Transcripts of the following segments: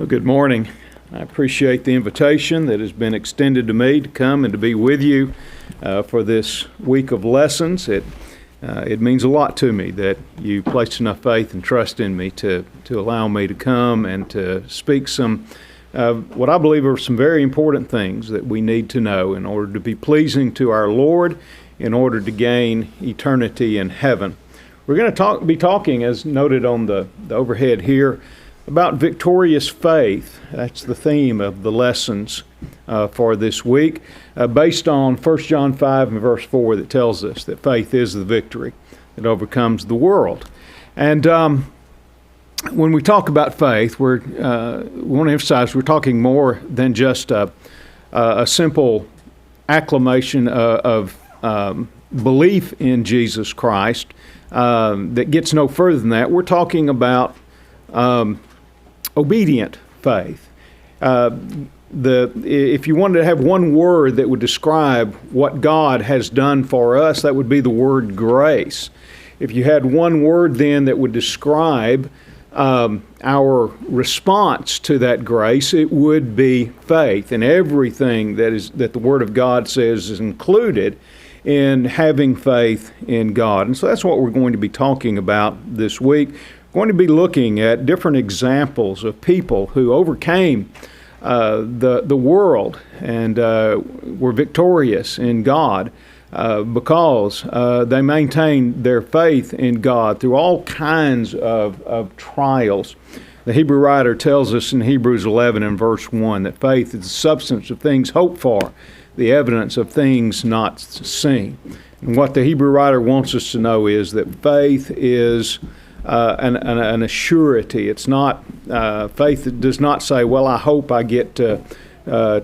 Well, good morning. I appreciate the invitation that has been extended to me to come and to be with you for this week of lessons. It means a lot to me that you placed enough faith and trust in me to allow me to come and to speak some what I believe are some very important things that we need to know in order to be pleasing to our Lord, in order to gain eternity in heaven. We're going to be talking, as noted on the overhead here, about victorious faith. That's the theme of the lessons for this week, based on 1 John 5 and verse 4 that tells us that faith is the victory that overcomes the world. And when we talk about faith, we want to emphasize we're talking more than just a simple acclamation of belief in Jesus Christ that gets no further than that. We're talking about obedient faith. If you wanted to have one word that would describe what God has done for us, that would be the word grace. If you had one word then that would describe our response to that grace, it would be faith. And everything that the Word of God says is included in having faith in God. And so that's what we're going to be talking about this week. We're going to be looking at different examples of people who overcame the world and were victorious in God because they maintained their faith in God through all kinds of trials. The Hebrew writer tells us in Hebrews 11 and verse 1 that faith is the substance of things hoped for, the evidence of things not seen. And what the Hebrew writer wants us to know is that faith is an assurity. It's not faith that does not say, "Well, I hope I get to go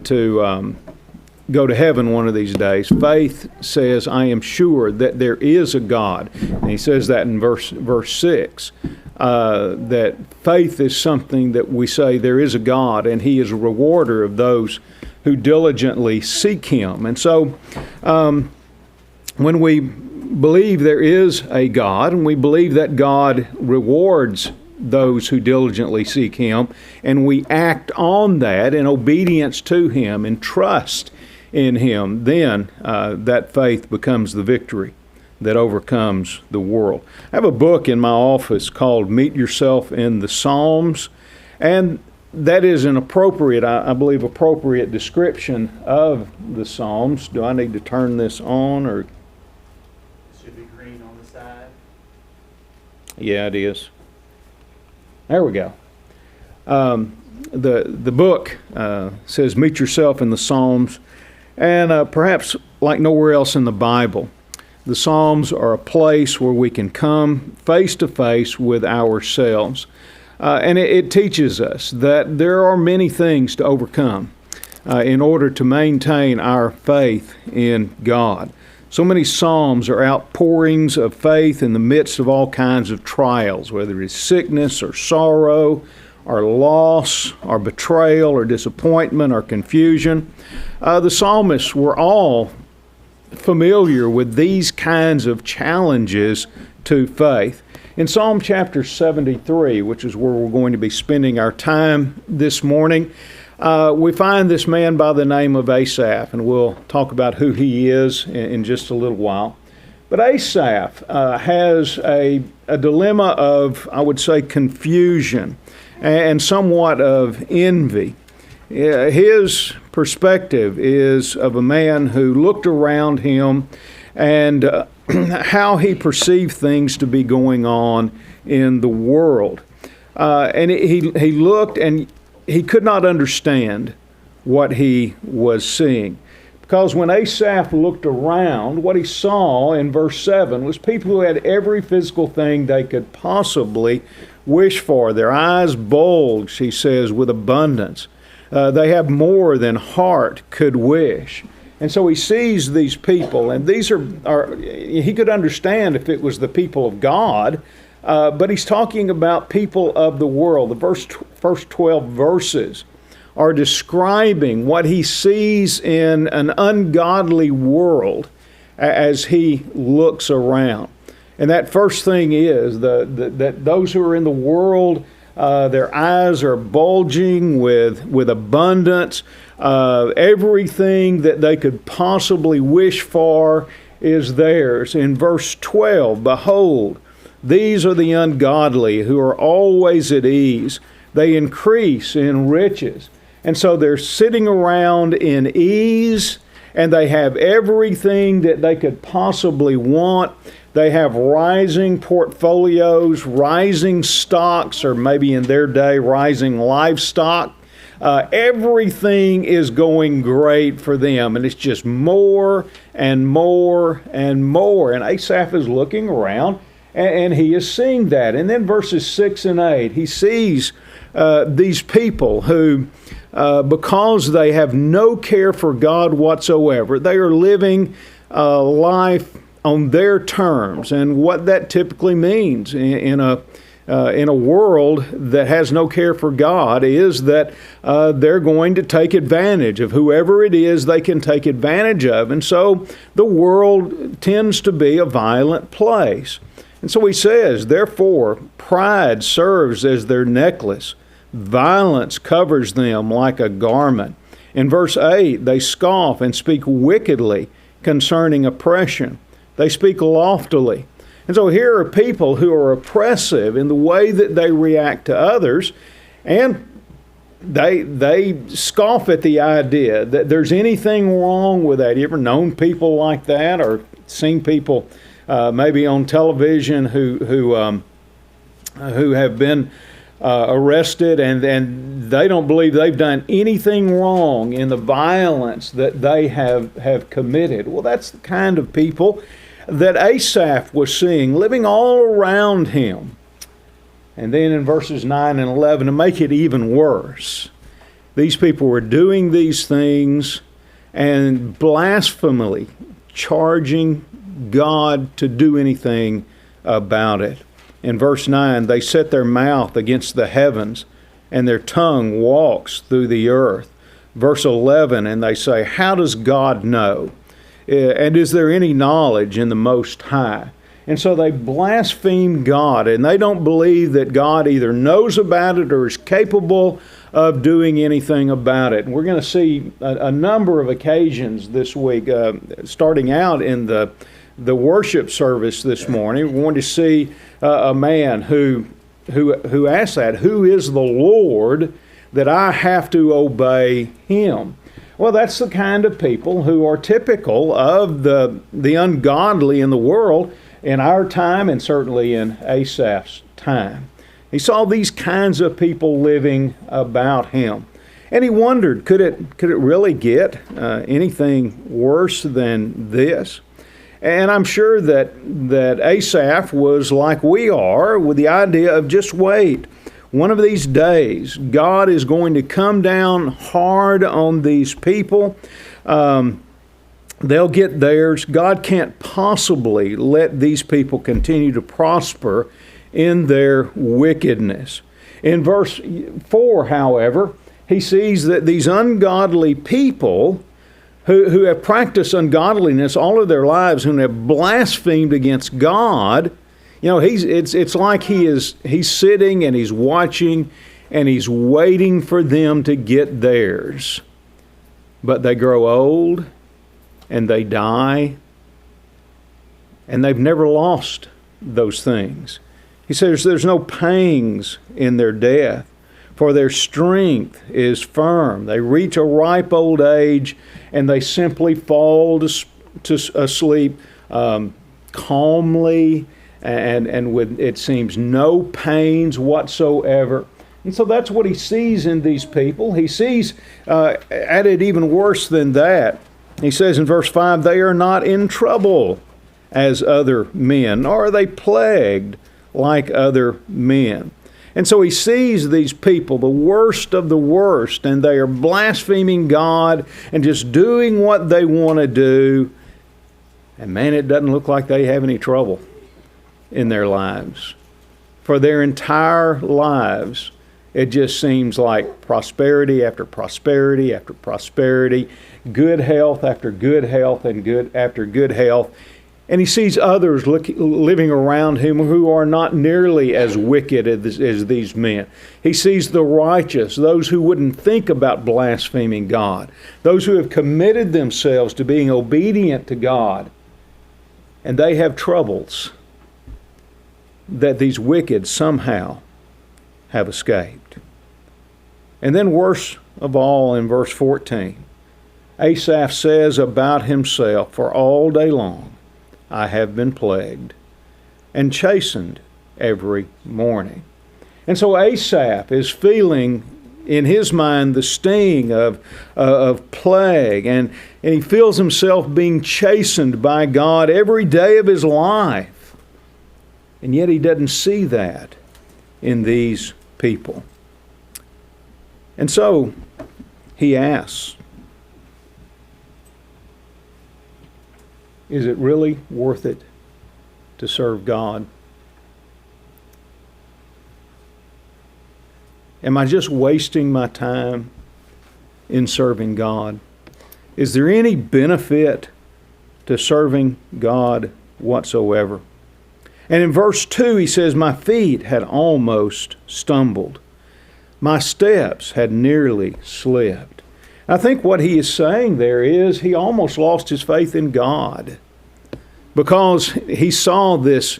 to heaven one of these days." Faith says, "I am sure that there is a God," and he says that in verse 6. That faith is something that we say there is a God, and He is a rewarder of those who diligently seek Him. And so, when we believe there is a God, and we believe that God rewards those who diligently seek Him, and we act on that in obedience to Him and trust in Him, then that faith becomes the victory that overcomes the world. I have a book in my office called Meet Yourself in the Psalms, and that is an appropriate, I believe, appropriate description of the Psalms. Do I need to turn this on, or? Yeah, it is. There we go. The book says, "Meet yourself in the Psalms," and perhaps like nowhere else in the Bible, the Psalms are a place where we can come face to face with ourselves, and it teaches us that there are many things to overcome in order to maintain our faith in God. So many Psalms are outpourings of faith in the midst of all kinds of trials, whether it's sickness or sorrow or loss or betrayal or disappointment or confusion. The psalmists were all familiar with these kinds of challenges to faith. In Psalm chapter 73, which is where we're going to be spending our time this morning, we find this man by the name of Asaph, and we'll talk about who he is in just a little while. But Asaph has a dilemma of, I would say, confusion and somewhat of envy. His perspective is of a man who looked around him and how he perceived things to be going on in the world. And he looked and he could not understand what he was seeing. Because when Asaph looked around, what he saw in verse 7 was people who had every physical thing they could possibly wish for. Their eyes bulged, he says, with abundance. They have more than heart could wish. And so he sees these people, and these are he could understand if it was the people of God, but he's talking about people of the world. The first 12 verses are describing what he sees in an ungodly world as he looks around. And that first thing is that those who are in the world Their eyes are bulging with abundance. Everything that they could possibly wish for is theirs. In verse 12, behold, these are the ungodly who are always at ease. They increase in riches. And so they're sitting around in ease, and they have everything that they could possibly want. They have rising portfolios, rising stocks, or maybe in their day, rising livestock. Everything is going great for them, and it's just more and more and more. And Asaph is looking around, and he is seeing that. And then verses 6 and 8, he sees these people who, because they have no care for God whatsoever, they are living life on their terms. And what that typically means in a world that has no care for God is that they're going to take advantage of whoever it is they can take advantage of. And so the world tends to be a violent place. And so he says, therefore, pride serves as their necklace. Violence covers them like a garment. In verse 8, they scoff and speak wickedly concerning oppression. They speak loftily. And so here are people who are oppressive in the way that they react to others, and they scoff at the idea that there's anything wrong with that. You ever known people like that, or seen people maybe on television who have been arrested and they don't believe they've done anything wrong in the violence that they have committed? Well, that's the kind of people that Asaph was seeing living all around him. And then in verses 9 and 11, to make it even worse, these people were doing these things and blasphemily charging God to do anything about it. In verse 9, they set their mouth against the heavens, and their tongue walks through the earth. Verse 11, and they say, how does God know? And is there any knowledge in the Most High? And so they blaspheme God, and they don't believe that God either knows about it or is capable of doing anything about it. And we're going to see a number of occasions this week, starting out in the worship service this morning. We're going to see a man who asks that, who is the Lord that I have to obey him? Well, that's the kind of people who are typical of the ungodly in the world in our time and certainly in Asaph's time. He saw these kinds of people living about him. And he wondered, could it really get anything worse than this? And I'm sure that Asaph was like we are, with the idea of just wait. One of these days, God is going to come down hard on these people. They'll get theirs. God can't possibly let these people continue to prosper in their wickedness. In verse 4, however, he sees that these ungodly people who have practiced ungodliness all of their lives, who have blasphemed against God, you know, it's like he's sitting and he's watching and he's waiting for them to get theirs. But they grow old and they die, and they've never lost those things. He says there's no pangs in their death, for their strength is firm. They reach a ripe old age, and they simply fall to asleep calmly and with, it seems, no pains whatsoever. And so that's what he sees in these people. He sees at it even worse than that. He says in verse 5, they are not in trouble as other men, nor are they plagued like other men. And so he sees these people, the worst of the worst, and they are blaspheming God and just doing what they want to do. And man, it doesn't look like they have any trouble in their lives. For their entire lives, it just seems like prosperity after prosperity after prosperity, good health after good health and good after good health. And he sees others living around him who are not nearly as wicked as these men. He sees the righteous, those who wouldn't think about blaspheming God, those who have committed themselves to being obedient to God, and they have troubles that these wicked somehow have escaped. And then worst of all, in verse 14, Asaph says about himself, "For all day long I have been plagued and chastened every morning." And so Asaph is feeling in his mind the sting of plague, and he feels himself being chastened by God every day of his life. And yet he doesn't see that in these people. And so he asks, is it really worth it to serve God? Am I just wasting my time in serving God? Is there any benefit to serving God whatsoever? And in verse 2 he says, "My feet had almost stumbled. My steps had nearly slipped." I think what he is saying there is he almost lost his faith in God because he saw this,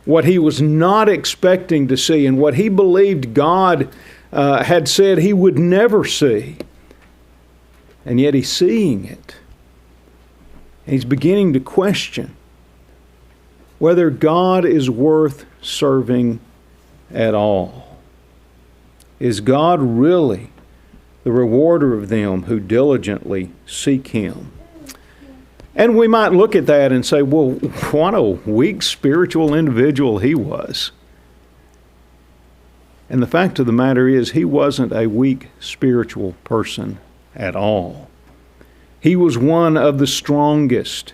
what he was not expecting to see and what he believed God had said he would never see. And yet he's seeing it. He's beginning to question whether God is worth serving at all. Is God really the rewarder of them who diligently seek Him? And we might look at that and say, well, what a weak spiritual individual he was. And the fact of the matter is, he wasn't a weak spiritual person at all. He was one of the strongest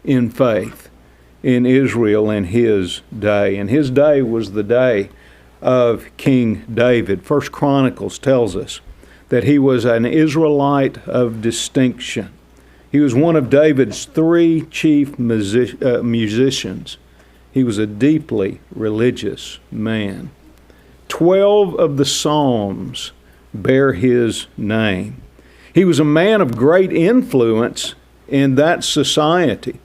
in faith in Israel in his day. And his day was the day of King David. First Chronicles tells us that he was an Israelite of distinction. He was one of David's three chief musicians. He was a deeply religious man. 12 of the Psalms bear his name. He was a man of great influence in that society.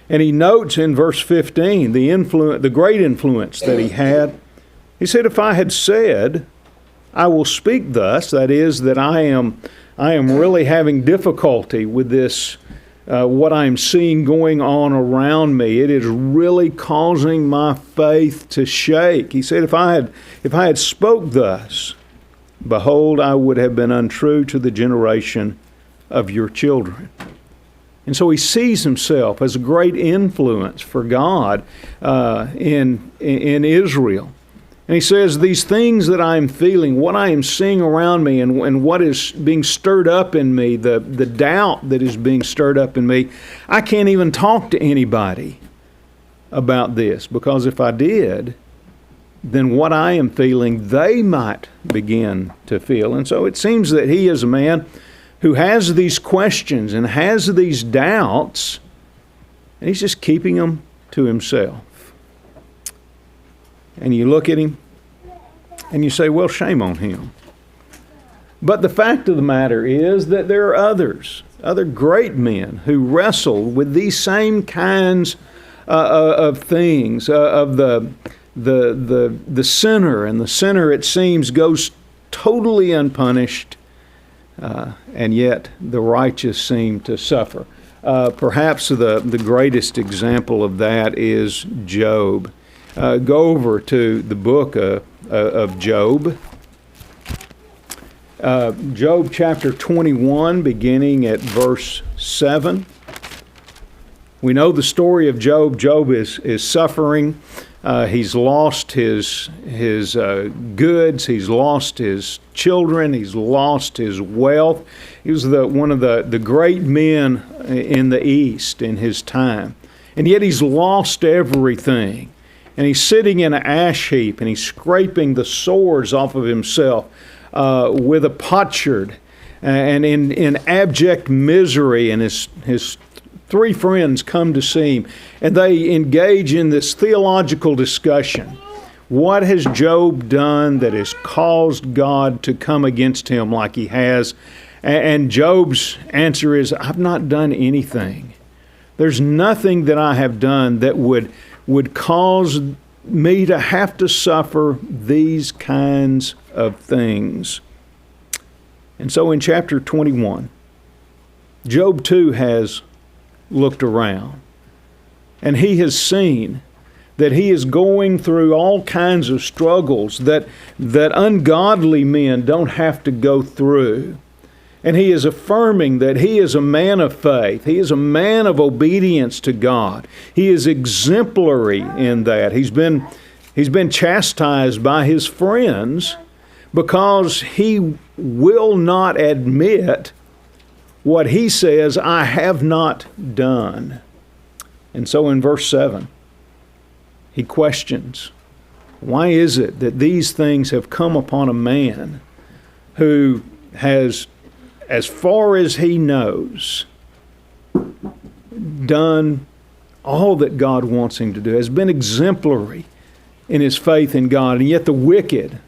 And he notes in verse 15 the great influence that he had. He said, "If I had said, I will speak thus," that is, that I am really having difficulty with this, what I'm seeing going on around me. It is really causing my faith to shake. He said, if I had spoke thus, behold, I would have been untrue to the generation of your children. And so he sees himself as a great influence for God in Israel. And he says, these things that I am feeling, what I am seeing around me, and what is being stirred up in me, the doubt that is being stirred up in me, I can't even talk to anybody about this, because if I did, then what I am feeling, they might begin to feel. And so it seems that he is a man who has these questions and has these doubts, and he's just keeping them to himself. And you look at him and you say, well, shame on him. But the fact of the matter is that there are other great men who wrestle with these same kinds of things, of the sinner, and the sinner, it seems, goes totally unpunished, and yet the righteous seem to suffer. Perhaps the greatest example of that is Job. Go over to the book of Job. Job chapter 21, beginning at verse 7. We know the story of Job. Job is suffering. He's lost his goods. He's lost his children. He's lost his wealth. He was one of the great men in the East in his time. And yet he's lost everything. And he's sitting in an ash heap, and he's scraping the sores off of himself with a potsherd, and in abject misery, and his Three friends come to see him, and they engage in this theological discussion. What has Job done that has caused God to come against him like he has? And Job's answer is, I've not done anything. There's nothing that I have done that would cause me to have to suffer these kinds of things. And so in chapter 21, Job too has looked around, and he has seen that he is going through all kinds of struggles that ungodly men don't have to go through. And he is affirming that he is a man of faith. He is a man of obedience to God. He is exemplary in that. He's been chastised by his friends because he will not admit what he says, I have not done. And so in verse 7, he questions, why is it that these things have come upon a man who has, as far as he knows, done all that God wants him to do, has been exemplary in his faith in God, and yet the wicked,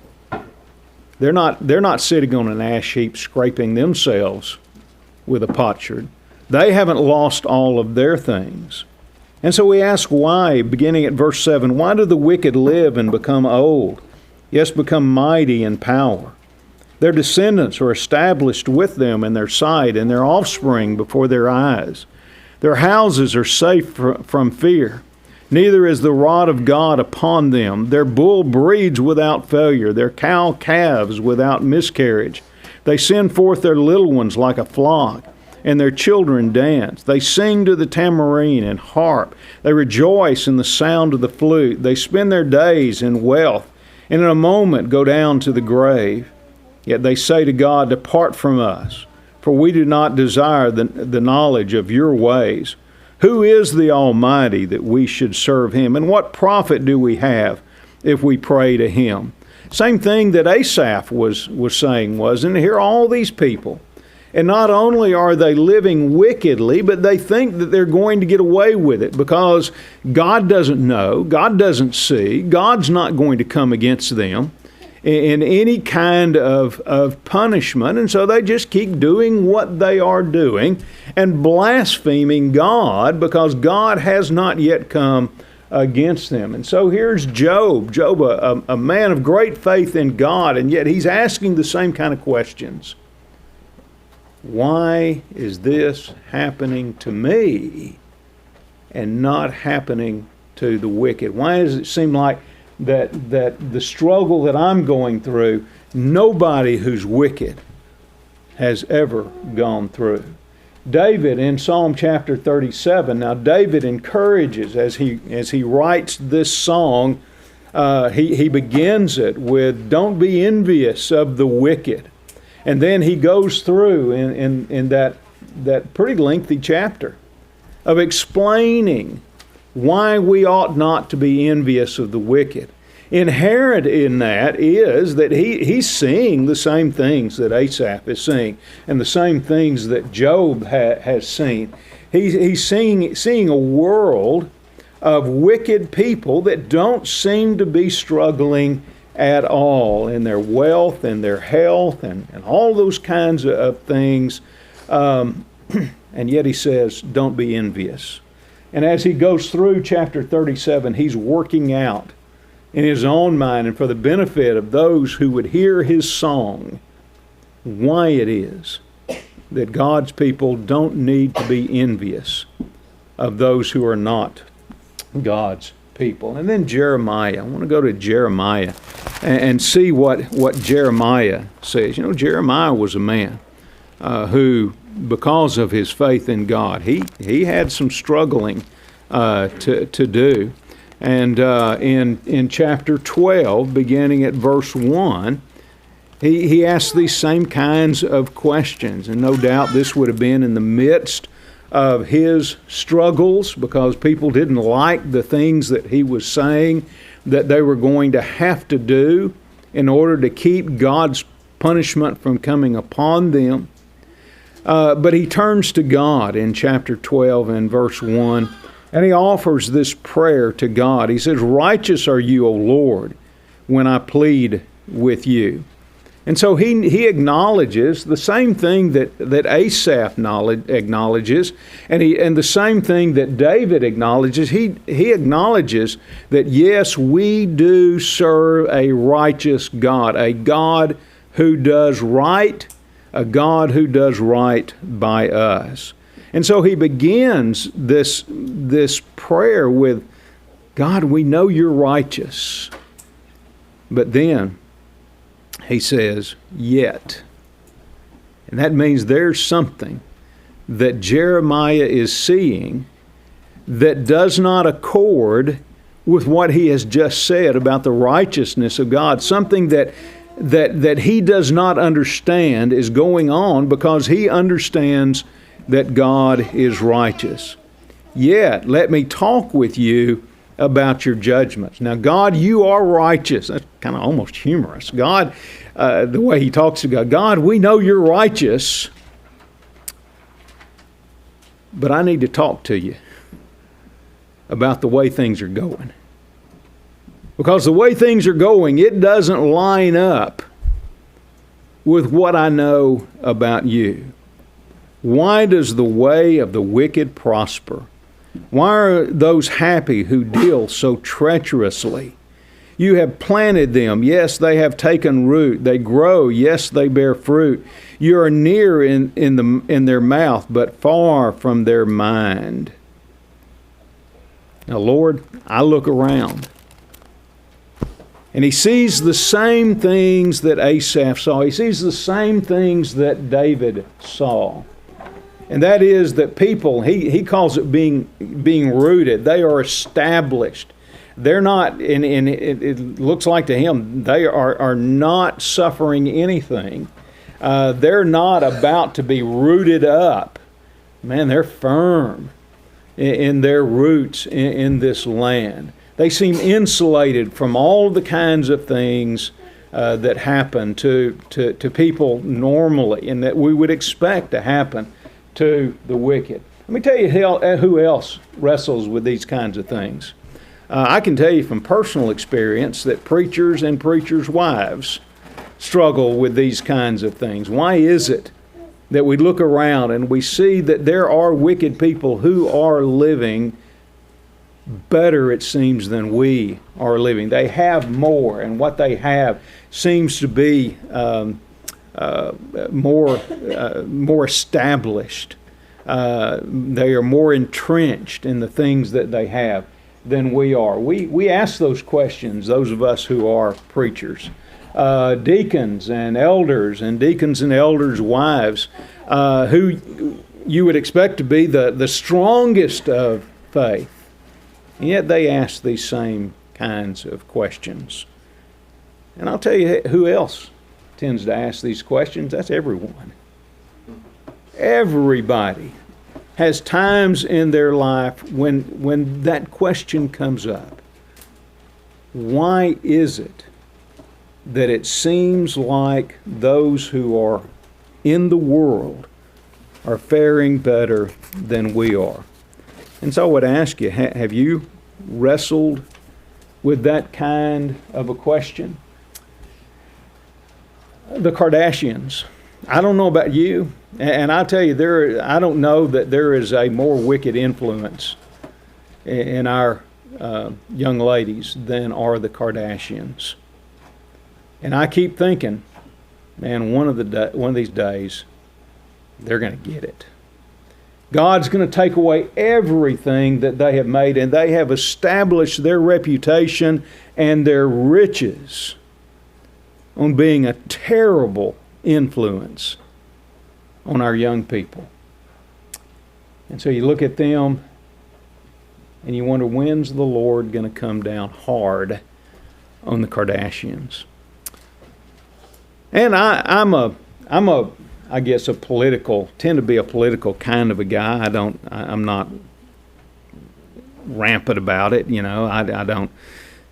they're not sitting on an ash heap scraping themselves with a potsherd. They haven't lost all of their things. And so we ask why, beginning at verse 7, why do the wicked live and become old, yes, become mighty in power? Their descendants are established with them in their sight, and their offspring before their eyes. Their houses are safe from fear. Neither is the rod of God upon them. Their bull breeds without failure. Their cow calves without miscarriage. They send forth their little ones like a flock, and their children dance. They sing to the tambourine and harp. They rejoice in the sound of the flute. They spend their days in wealth, and in a moment go down to the grave. Yet they say to God, depart from us, for we do not desire the knowledge of your ways. Who is the Almighty that we should serve him? And what profit do we have if we pray to him? Same thing that Asaph was saying, wasn't it? Here are all these people. And not only are they living wickedly, but they think that they're going to get away with it because God doesn't know, God doesn't see, God's not going to come against them in any kind of punishment. And so they just keep doing what they are doing and blaspheming God because God has not yet come against them. And so here's Job, a man of great faith in God, and yet he's asking the same kind of questions. Why is this happening to me and not happening to the wicked? Why does it seem like that the struggle that I'm going through, nobody who's wicked has ever gone through? David in Psalm chapter 37, now David encourages, as he writes this song, he begins it with, don't be envious of the wicked. And then he goes through in that pretty lengthy chapter of explaining why we ought not to be envious of the wicked. Inherent in that is that he's seeing the same things that Asaph is seeing and the same things that Job has seen. He's seeing a world of wicked people that don't seem to be struggling at all in their wealth and their health and all those kinds of things. And yet he says, don't be envious. And as he goes through chapter 37, he's working out in his own mind and for the benefit of those who would hear his song, why it is that God's people don't need to be envious of those who are not God's people. And then Jeremiah. I want to go to Jeremiah and see what Jeremiah says. You know, Jeremiah was a man who, because of his faith in God, he had some struggling to do. And in chapter 12, beginning at verse 1, he asked these same kinds of questions. And no doubt this would have been in the midst of his struggles because people didn't like the things that he was saying that they were going to have to do in order to keep God's punishment from coming upon them. But he turns to God in chapter 12 and verse 1, and he offers this prayer to God. He says, "Righteous are you, O Lord, when I plead with you." And so he acknowledges the same thing that Asaph acknowledges, and the same thing that David acknowledges. He acknowledges that, yes, we do serve a righteous God, a God who does right, a God who does right by us. And so he begins this prayer with, "God, we know you're righteous." But then he says, "Yet." And that means there's something that Jeremiah is seeing that does not accord with what he has just said about the righteousness of God. Something that he does not understand is going on because he understands that God is righteous. "Yet, let me talk with you about your judgments." Now, God, you are righteous. That's kind of almost humorous. God, the way he talks to God, "God, we know you're righteous, but I need to talk to you about the way things are going. Because the way things are going, it doesn't line up with what I know about you. Why does the way of the wicked prosper? Why are those happy who deal so treacherously? You have planted them. Yes, they have taken root. They grow. Yes, they bear fruit. You are near in their mouth, but far from their mind. Now, Lord, I look around, and he sees the same things that Asaph saw. He sees the same things that David saw. And that is that people, he calls it being rooted. They are established. They're not, and it looks like to him, they are not suffering anything. They're not about to be rooted up. Man, they're firm in their roots in this land. They seem insulated from all the kinds of things that happen to people normally and that we would expect to happen to the wicked. Let me tell you who else wrestles with these kinds of things. I can tell you from personal experience that preachers and preachers' wives struggle with these kinds of things. Why is it that we look around and we see that there are wicked people who are living better, it seems, than we are living? They have more, and what they have seems to be more established. They are more entrenched in the things that they have than we are. We ask those questions, those of us who are preachers. Deacons and elders wives, who you would expect to be the strongest of faith. And yet they ask these same kinds of questions. And I'll tell you who else tends to ask these questions. That's everyone. Everybody has times in their life when that question comes up. Why is it that it seems like those who are in the world are faring better than we are? And so I would ask you, have you wrestled with that kind of a question? The Kardashians. I don't know about you, and I'll tell you, I don't know that there is a more wicked influence in our young ladies than are the Kardashians. And I keep thinking, man, one of these days, they're going to get it. God's going to take away everything that they have made, and they have established their reputation and their riches on being a terrible influence on our young people. And so you look at them and you wonder, when's the Lord going to come down hard on the Kardashians? And I'm I guess tend to be a political kind of a guy. I'm not rampant about it, I don't.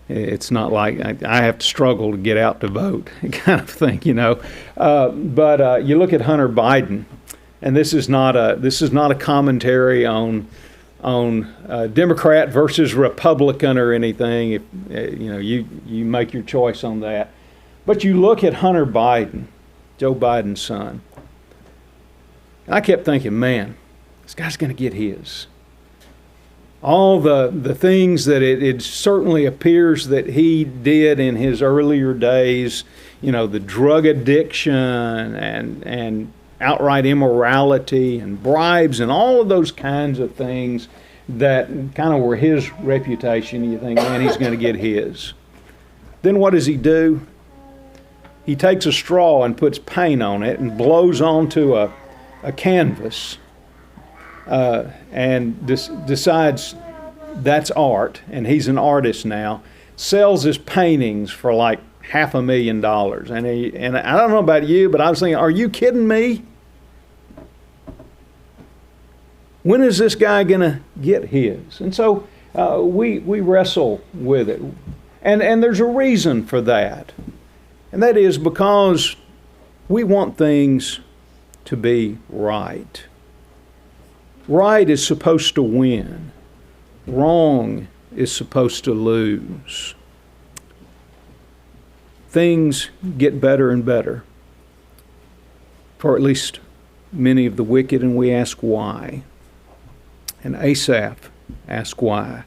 It's not like I have to struggle to get out to vote, kind of thing, But you look at Hunter Biden, And this is not a commentary on Democrat versus Republican or anything. If you make your choice on that. But you look at Hunter Biden, Joe Biden's son. I kept thinking, man, this guy's going to get his. All the things that it certainly appears that he did in his earlier days, the drug addiction and outright immorality and bribes and all of those kinds of things that kind of were his reputation. You think, man, he's going to get his. Then what does he do? He takes a straw and puts paint on it and blows onto a canvas and decides that's art, and he's an artist now, sells his paintings for like $500,000. And I don't know about you, but I was thinking, are you kidding me? When is this guy going to get his? And so we wrestle with it. And there's a reason for that. And that is because we want things to be right. Right is supposed to win. Wrong is supposed to lose. Things get better and better for at least many of the wicked, and we ask why. And Asaph asks why.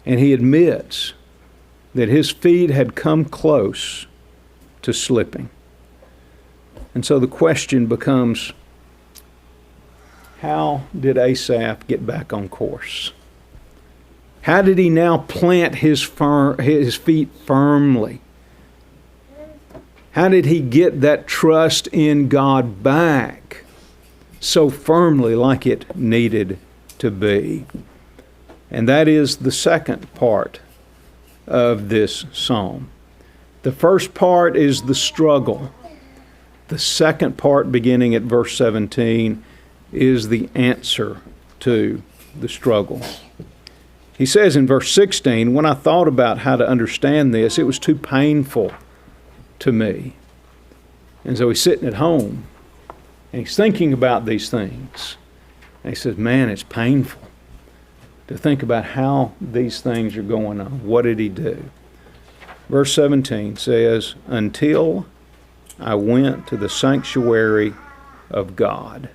And he admits that his feet had come close to slipping. And so the question becomes, how did Asaph get back on course? How did he now plant his feet firmly? How did he get that trust in God back so firmly like it needed to be? And that is the second part of this psalm. The first part is the struggle. The second part, beginning at verse 17, is the answer to the struggle. He says in verse 16, when I thought about how to understand this, it was too painful to me. And so he's sitting at home and he's thinking about these things. And he says, man, it's painful to think about how these things are going on. What did he do? Verse 17 says, until I went to the sanctuary of God.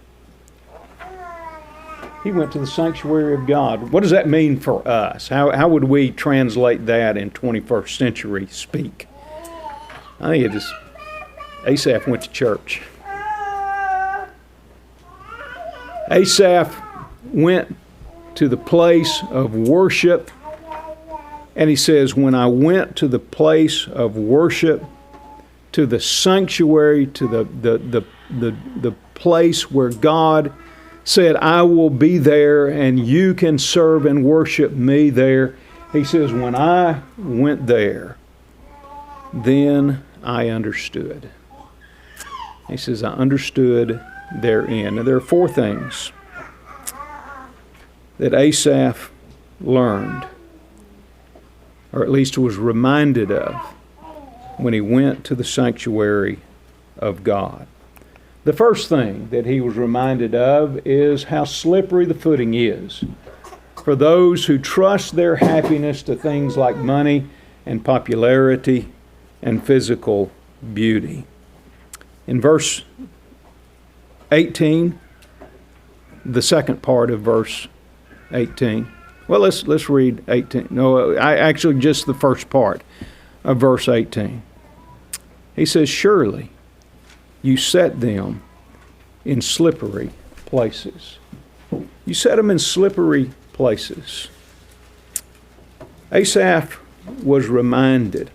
He went to the sanctuary of God. What does that mean for us? How would we translate that in 21st century speak? I think it is Asaph went to church. Asaph went to the place of worship, and he says, when I went to the place of worship, to the sanctuary, to the place where God said, I will be there and you can serve and worship me there. He says, when I went there, then I understood. He says, I understood therein. Now, there are four things that Asaph learned, or at least was reminded of, when he went to the sanctuary of God. The first thing that he was reminded of is how slippery the footing is for those who trust their happiness to things like money and popularity and physical beauty. In verse 18, the second part of verse 18. Well, let's read 18. No, actually just the first part of verse 18. He says, surely you set them in slippery places. You set them in slippery places. Asaph was reminded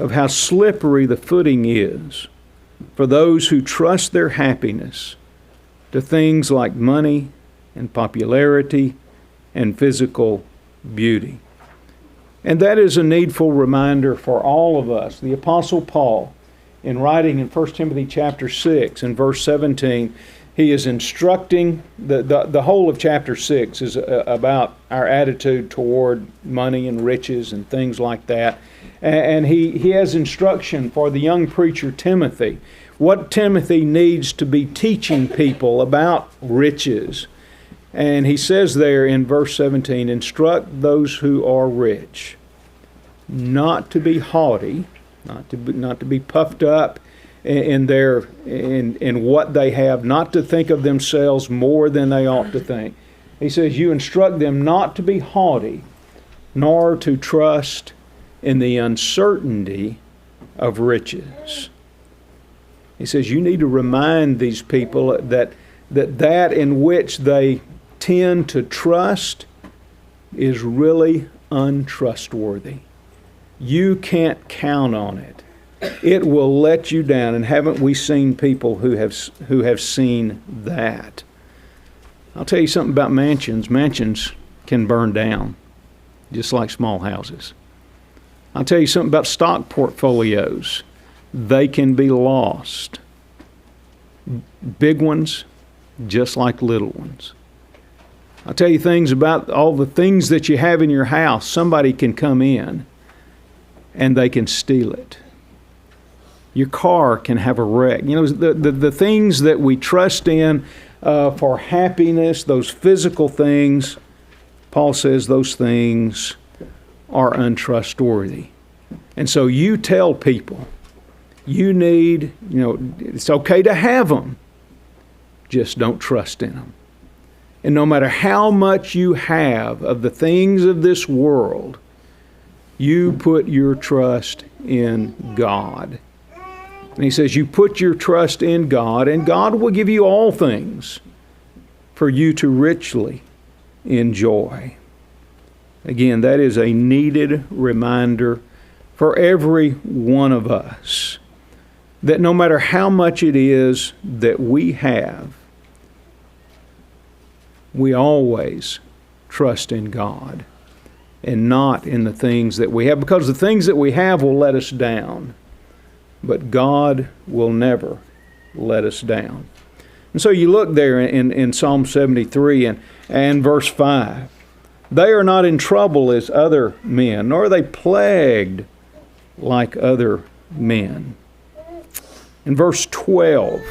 of how slippery the footing is for those who trust their happiness to things like money and popularity and physical beauty. And that is a needful reminder for all of us. The Apostle Paul, in writing in 1 Timothy chapter 6 and verse 17, he is instructing, the whole of chapter 6 is about our attitude toward money and riches and things like that. And he has instruction for the young preacher Timothy what Timothy needs to be teaching people about riches. And he says there in verse 17, instruct those who are rich not to be haughty, not to be puffed up in what they have, not to think of themselves more than they ought to think. He says, you instruct them not to be haughty, nor to trust in the uncertainty of riches. He says, you need to remind these people that in which they tend to trust is really untrustworthy. You can't count on it. It will let you down. And haven't we seen people who have seen that? I'll tell you something about mansions. Mansions can burn down, just like small houses. I'll tell you something about stock portfolios. They can be lost. Big ones, just like little ones. I'll tell you things about all the things that you have in your house. Somebody can come in and they can steal it. Your car can have a wreck. You know, the things that we trust in for happiness, those physical things, Paul says those things are untrustworthy. And so you tell people, it's okay to have them, just don't trust in them. And no matter how much you have of the things of this world, you put your trust in God. And he says, you put your trust in God, and God will give you all things for you to richly enjoy. Again, that is a needed reminder for every one of us that no matter how much it is that we have, we always trust in God and not in the things that we have, because the things that we have will let us down, but God will never let us down. And so you look there in Psalm 73 and verse 5. They are not in trouble as other men, nor are they plagued like other men. In verse 12,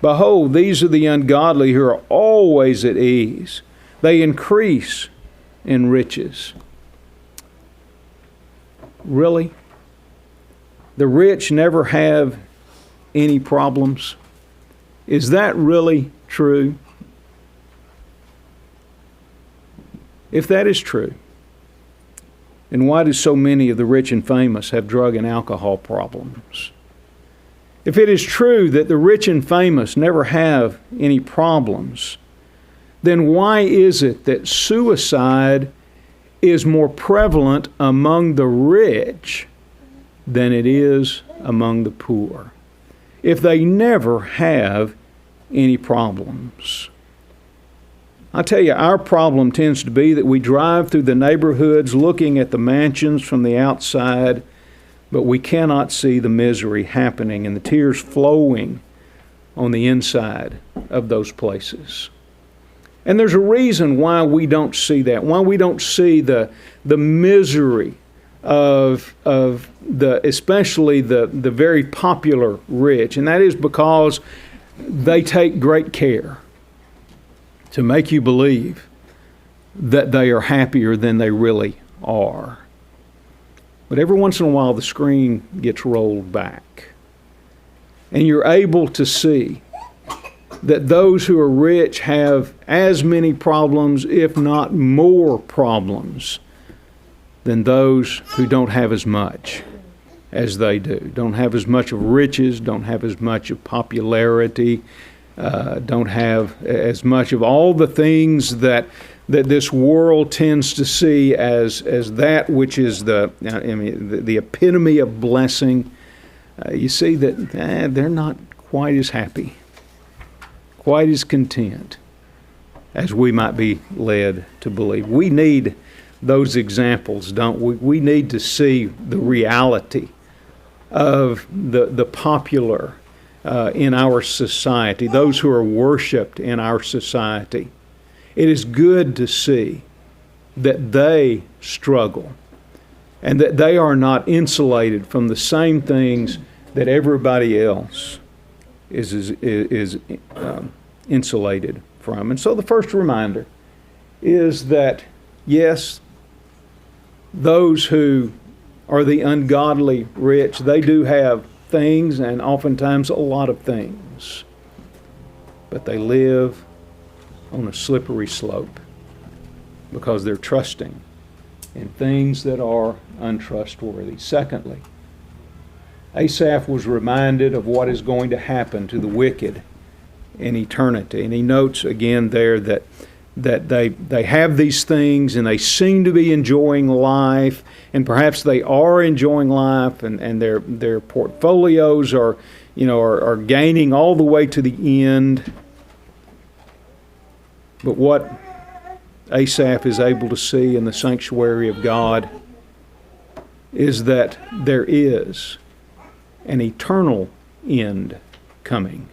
behold, these are the ungodly who are always at ease. They increase in riches. Really? The rich never have any problems? Is that really true? If that is true, then why do so many of the rich and famous have drug and alcohol problems? If it is true that the rich and famous never have any problems, then why is it that suicide is more prevalent among the rich than it is among the poor, if they never have any problems? I tell you, our problem tends to be that we drive through the neighborhoods looking at the mansions from the outside, but we cannot see the misery happening and the tears flowing on the inside of those places. And there's a reason why we don't see that, why we don't see the misery of especially the very popular rich, and that is because they take great care to make you believe that they are happier than they really are. But every once in a while the screen gets rolled back, and you're able to see that those who are rich have as many problems, if not more problems, than those who don't have as much as they do. Don't have as much of riches, don't have as much of popularity, don't have as much of all the things that this world tends to see as that which is the epitome of blessing. You see that they're not quite as happy, quite as content as we might be led to believe. We need those examples, don't we? We need to see the reality of the popular in our society, those who are worshiped in our society. It is good to see that they struggle and that they are not insulated from the same things that everybody else is insulated from. And so the first reminder is that, yes, those who are the ungodly rich, they do have things, and oftentimes a lot of things, but they live on a slippery slope because they're trusting in things that are untrustworthy. Secondly, Asaph was reminded of what is going to happen to the wicked in eternity. And he notes again there that they have these things and they seem to be enjoying life, and perhaps they are enjoying life, and their portfolios are gaining all the way to the end. But what Asaph is able to see in the sanctuary of God is that there is an eternal end coming.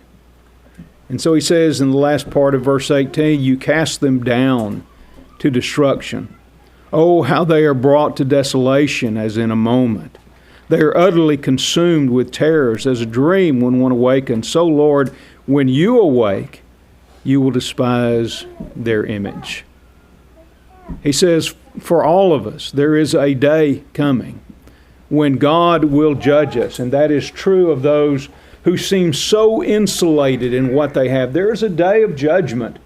And so he says in the last part of verse 18, you cast them down to destruction. Oh, how they are brought to desolation as in a moment. They are utterly consumed with terrors as a dream when one awakens. So, Lord, when you awake, you will despise their image. He says, for all of us, there is a day coming when God will judge us, and that is true of those who seem so insulated in what they have. There is a day of judgment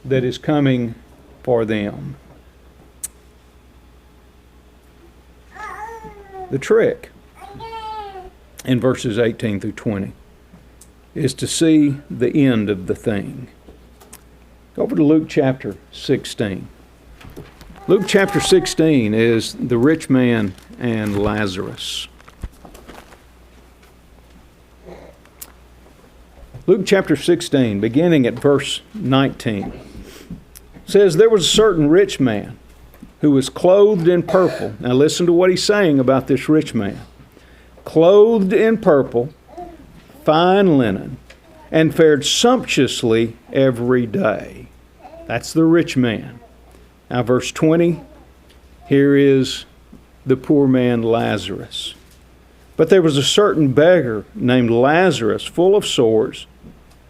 that is coming for them. The trick in verses 18 through 20 is to see the end of the thing. Go over to Luke chapter 16. Luke chapter 16 is the rich man and Lazarus. Luke chapter 16, beginning at verse 19, says, there was a certain rich man who was clothed in purple. Now listen to what he's saying about this rich man. Clothed in purple, fine linen, and fared sumptuously every day. That's the rich man. Now verse 20, here is the poor man Lazarus. But there was a certain beggar named Lazarus, full of sores,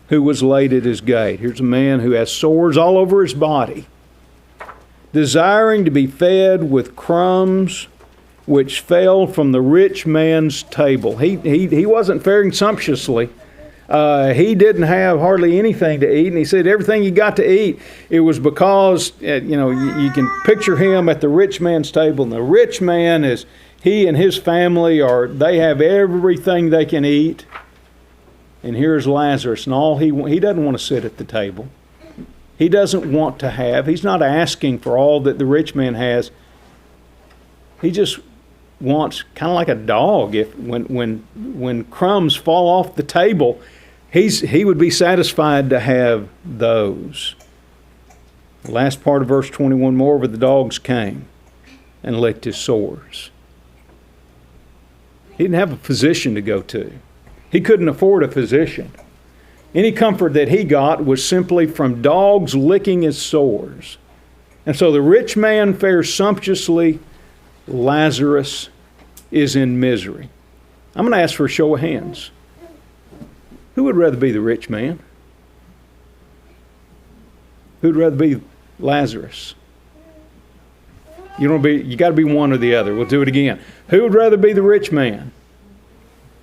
who was laid at his gate. Here's a man who has sores all over his body, desiring to be fed with crumbs which fell from the rich man's table. He wasn't faring sumptuously. He didn't have hardly anything to eat, and he said everything he got to eat, it was because, you can picture him at the rich man's table, and the rich man is, he and his family they have everything they can eat. And here's Lazarus, and all he doesn't want to sit at the table. He doesn't want to have. He's not asking for all that the rich man has. He just wants, kind of like a dog, when crumbs fall off the table, he would be satisfied to have those. The last part of verse 21, moreover, the dogs came and licked his sores. He didn't have a physician to go to. He couldn't afford a physician. Any comfort that he got was simply from dogs licking his sores. And so the rich man fares sumptuously. Lazarus is in misery. I'm going to ask for a show of hands. Who would rather be the rich man? Who would rather be Lazarus? You got to be one or the other. We'll do it again. Who would rather be the rich man?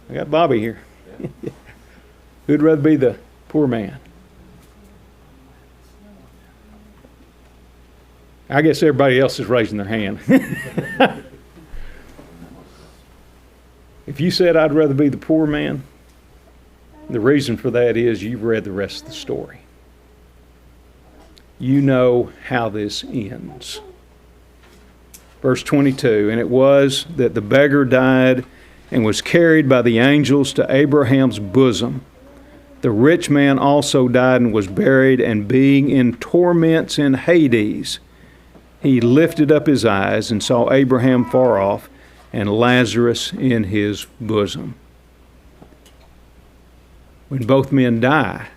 I got Bobby here. Who'd rather be the poor man? I guess everybody else is raising their hand. If you said I'd rather be the poor man, the reason for that is you've read the rest of the story. You know how this ends. Verse 22, and it was that the beggar died and was carried by the angels to Abraham's bosom. The rich man also died and was buried, and being in torments in Hades, he lifted up his eyes and saw Abraham far off and Lazarus in his bosom. When both men die,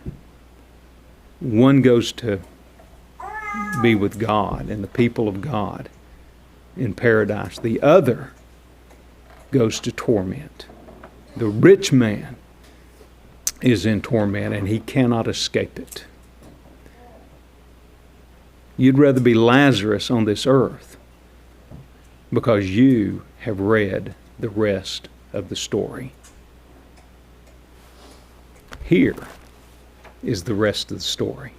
one goes to be with God and the people of God in paradise. The other goes to torment. The rich man is in torment, and he cannot escape it. You'd rather be Lazarus on this earth because you have read the rest of the story. Here is the rest of the story.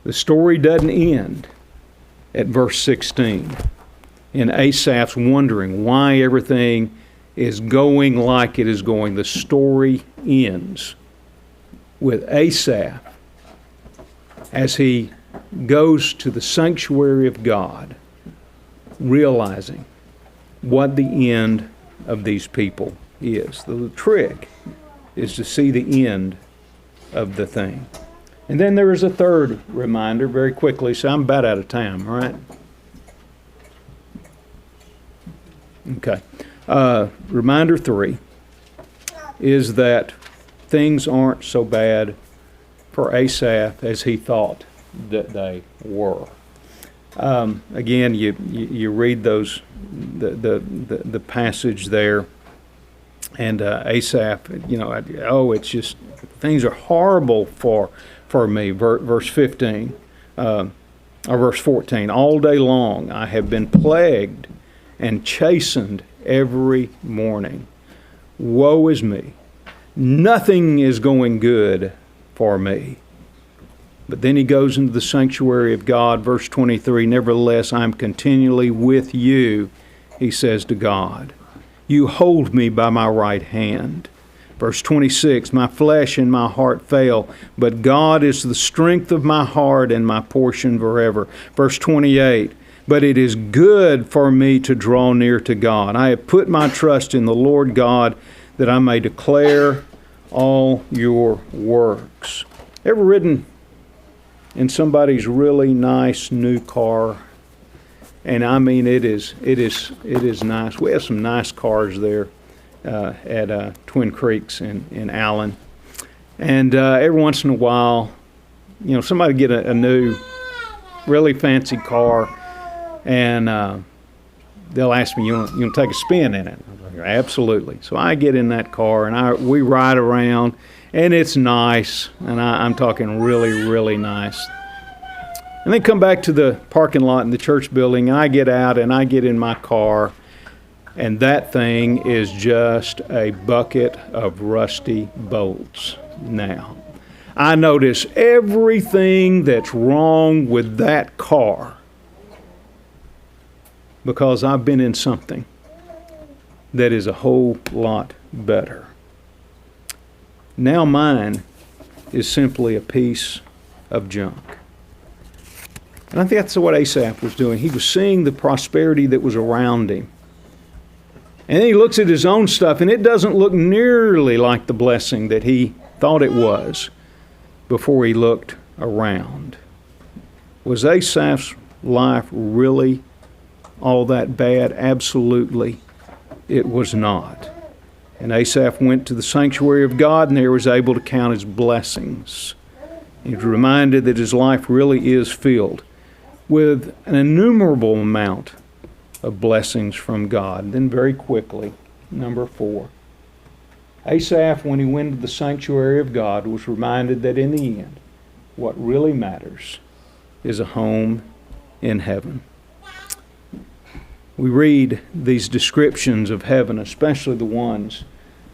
The story doesn't end at verse 16. In Asaph's wondering why everything is going like it is going. The story ends with Asaph as he goes to the sanctuary of God, realizing what the end of these people is. The trick is to see the end of the thing. And then there is a third reminder very quickly, so I'm about out of time, all right? Okay. Reminder 3 is that things aren't so bad for Asaph as he thought that they were. Again, you read those the passage there, and Asaph, it's just things are horrible for me. Verse 15, or verse 14. All day long I have been plagued and chastened every morning. Woe is me! Nothing is going good for me. But then he goes into the sanctuary of God, verse 23, nevertheless, I am continually with you, he says to God. You hold me by my right hand. Verse 26, my flesh and my heart fail, but God is the strength of my heart and my portion forever. Verse 28, but it is good for me to draw near to God. I have put my trust in the Lord God that I may declare all your works. Ever ridden in somebody's really nice new car? And I mean, it is nice. We have some nice cars there at Twin Creeks in Allen. And every once in a while, somebody get a new, really fancy car, and they'll ask me, you want to take a spin in it? I'm like, absolutely. So I get in that car, and we ride around, and it's nice, and I'm talking really, really nice. And then come back to the parking lot in the church building, and I get out, and I get in my car, and that thing is just a bucket of rusty bolts now. I notice everything that's wrong with that car because I've been in something that is a whole lot better. Now mine is simply a piece of junk. And I think that's what Asaph was doing. He was seeing the prosperity that was around him. And then he looks at his own stuff, and it doesn't look nearly like the blessing that he thought it was before he looked around. Was Asaph's life really all that bad? Absolutely, it was not. And Asaph went to the sanctuary of God, and there was able to count his blessings. He was reminded that his life really is filled with an innumerable amount of blessings from God. And then very quickly, number 4. Asaph, when he went to the sanctuary of God, was reminded that in the end, what really matters is a home in heaven. We read these descriptions of heaven, especially the ones,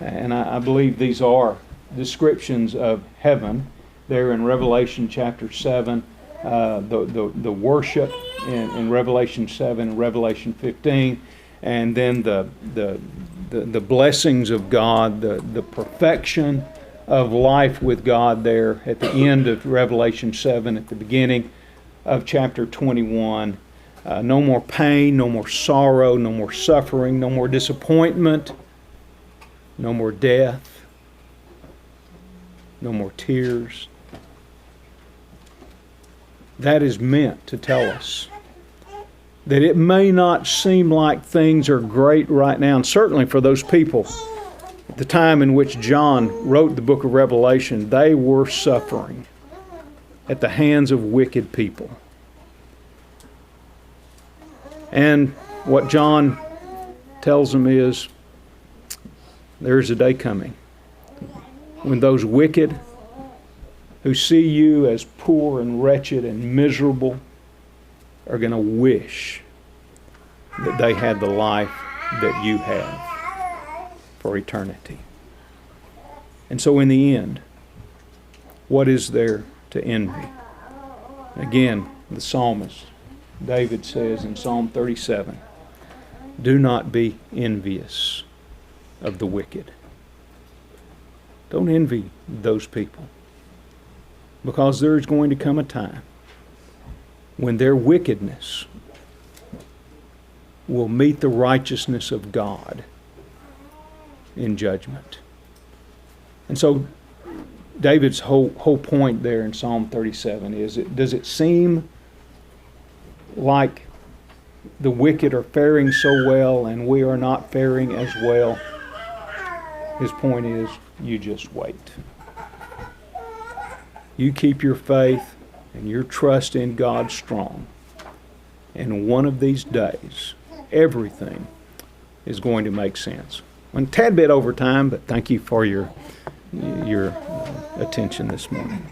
and I believe these are descriptions of heaven. They're in Revelation chapter 7, the worship in Revelation 7 and Revelation 15, and then the blessings of God, the perfection of life with God there at the end of Revelation 7, at the beginning of chapter 21. No more pain, no more sorrow, no more suffering, no more disappointment, no more death, no more tears. That is meant to tell us that it may not seem like things are great right now, and certainly for those people at the time in which John wrote the book of Revelation, they were suffering at the hands of wicked people. And what John tells them is, There is a day coming when those wicked who see you as poor and wretched and miserable are going to wish that they had the life that you have for eternity. And so in the end, what is there to envy? Again, the psalmist, David says in Psalm 37, do not be envious of the wicked. Don't envy those people, because there is going to come a time when their wickedness will meet the righteousness of God in judgment. And so David's whole point there in Psalm 37 is, does it seem like the wicked are faring so well and we are not faring as well? His point is, you just wait. You keep your faith and your trust in God strong. And one of these days, everything is going to make sense. A tad bit over time, but thank you for your attention this morning.